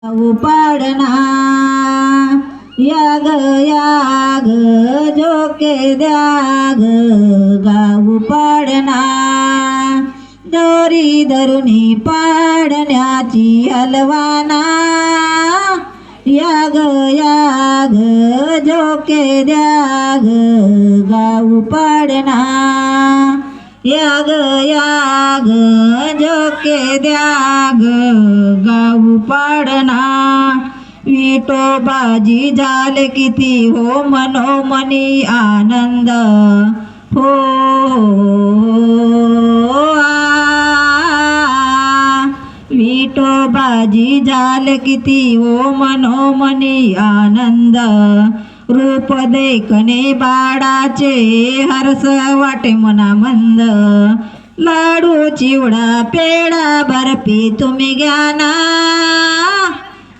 उपाडना याग याग झोके द्याग गाऊ पाडना दोरी धरुणी पाडण्याची हलवाना याग याग झोके द्याग गाऊ पाडना याग याग झोके द्याग गाऊ पाडना विठोबाजी झाले किती हो मनोमनी आनंद हो विठोबाजी झाले किती हो मनोमनी आनंद रूप देखणे बाळाचे हरस वाटे मना मंद लाडू चिवडा पेडा बर्फी तुम्ही घ्या ना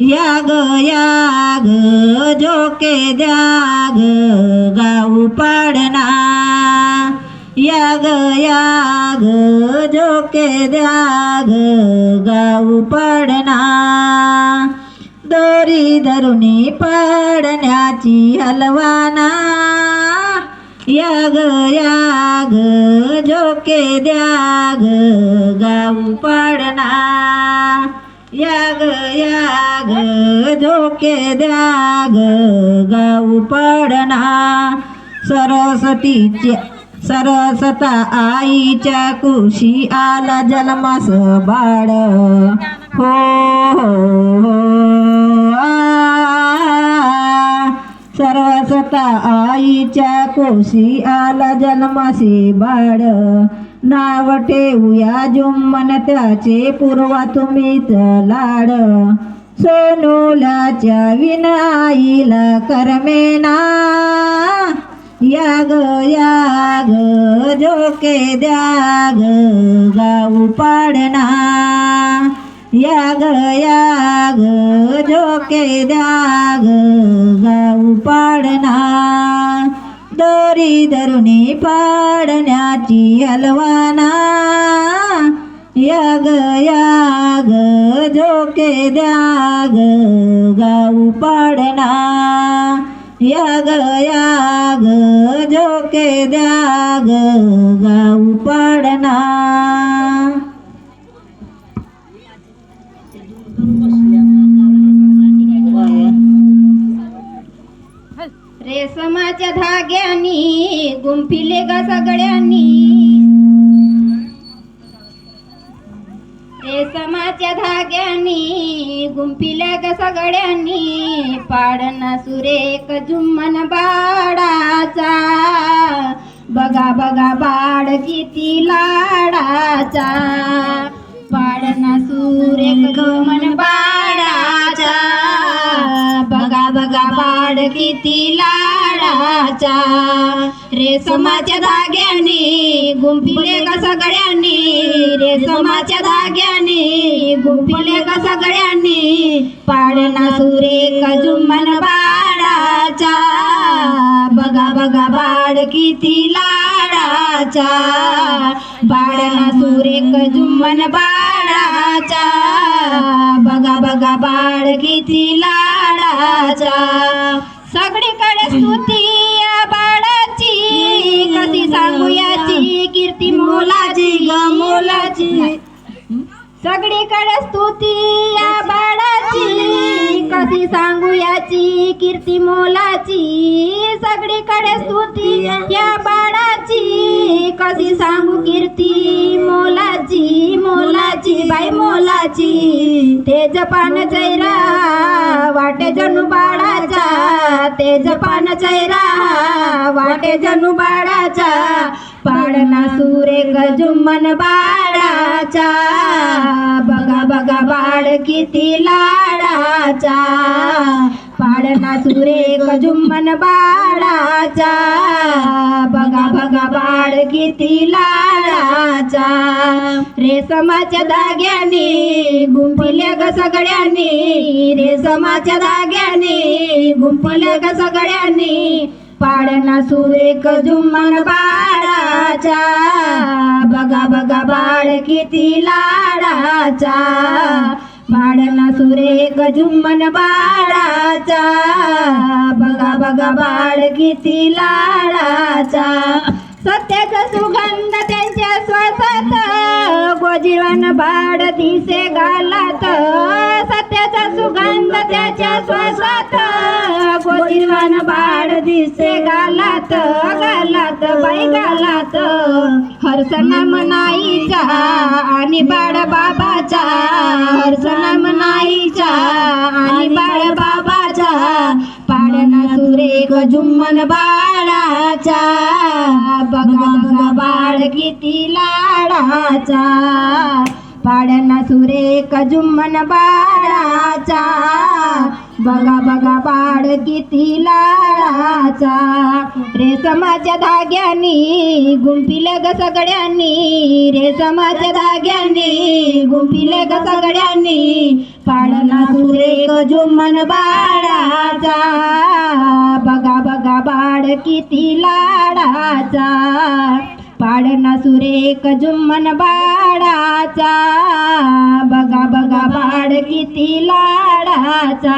याग याग झोके द्याग गाऊ पाडना याग याग झोके द्याग गाऊ पाडना दोरी धरुणी पाडण्याची हलवाना याग याग झोके द्याग गाऊ पाडना याग याग झोके द्याग गाऊ पाडना सरस्वता आईच्या कुशी आला जन्मास बाळ हो सरस्वता आईच्या कुशी आला जन्मासी बाळ नाव ठेवूया जुम्मन त्याचे पूर्वा तुम्हीच लाड सोनुलाच्या विन आईला करमेना याग याग झोके द्याग गाऊ पाडना याग याग झोके द्याग गाऊ पाडना दोरी धरुणी पाडण्याची हलवाना याग याग झोके द्याग गाऊ पाडना याग याग झोके द्याग गाऊ पाडना रेशमाच्या धाग्यानी गुंफिले ग सगळ्यांनी रेशमाच्या धाग्यानी गुंफिले ग सगळ्यांनी पाडना सुरेख जुम्मन बाळाचा बघा बघा बाळ किती लाडाचा पाडना सुरेख जुम्मन बाळाचा बघा बघा बाळ किती लाडाचा रेशमाच्या धाग्याने गुंफिले ग सगळ्यांनी रेशमाच्या धाग्याने गुंफिले ग सगळ्यांनी पाडना सुरेख जुम्मन बाळाचा बघा बघा बाळ किती लाडाचा पाडना सुरेख जुम्मन बाळाचा बघा बघा बाळ किती लाडाचा सगळीकडे स्तुती या बाळाची कशी सांगू याची कीर्ती मोलाची ग मोलाची सगळीकडे स्तुती या बाळाची कशी सांगू याची कीर्ती मोलाची सगळीकडे स्तुती या बाळाची कशी सांगू कीर्ती मोलाची मोलाची बाई मोलाची तेज पान चेहरा वाटे जणू बाळाचा तेज पान चेहरा वाटे जणू बाळाचा पाडना सुरेख जुम्मन बाळाचा बघा बघा बाळ किती लाडाचा पाडना सुरेख जुम्मन बाळाचा बघा बघा बाळ किती लाडाचा रेशमाच्या धाग्याने गुंफिले ग सगळ्यांनी रेशमाच्या धाग्याने गुंफिले ग सगळ्यांनी पाडना सुरेख जुम्मन बाळाचा बघा बघा बाळ किती लाडाचा पाडना सुरेख झुम्मन बाळाचा बघा बघा बाळ किती लाडाचा सत्याचा सुगंध त्यांच्या श्वासात गोजीवन बाळ दिसे गालात सत्याचा सुगंध त्याच्या श्वासात गोजीवन बाळ दिसे गालात गालात बाई गालात हरसनाम नाईचा आणि बाळ बाबाचा हरसनाम नाईचा आणि बाळ बाबाचा पाडना सुरेख झुम्मन बाळाचा बघा बघा बाळ किती लाडाचा पाडना सुरेख झुम्मन बाळाचा बघा बघा बाळ किती लाडाचा रेशमाच्या धाग्यानी गुंफिले ग सगळ्यांनी रेशमाच्या धाग्यानी गुंफिले ग सगळ्यांनी पाडना सुरेख झुम्मन बाळाचा बघा बघा बाळ किती लाडाचा पाडना सुरेख झुम्मन बाळाचा बघा बघा बाळ किती लाडाचा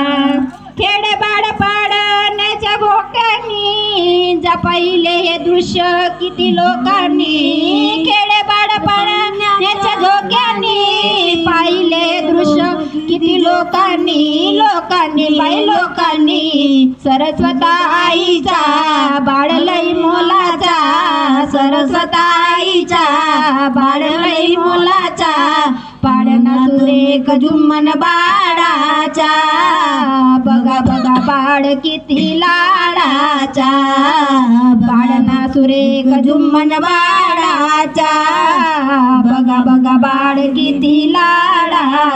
खेडे बाळ पाडण्याच्या भोक्यानी जपाईले हे दृश्य किती लोकांनी खेडे बाळ पाडण्याच्या धोक्यानी पाहिले दृश्य किती लोकांनी लोकांनी बाई लोकांनी सरस्वता आईचा बाळ लई मोलाचा सरस्वता आईचा बाळ लई मोलाचा पाडना सुरेख झुम्मन बाळाचा बघा बघा बाळ किती लाडाचा पाडना सुरेख झुम्मन बाळाचा बघा बघा बाळ किती लाडा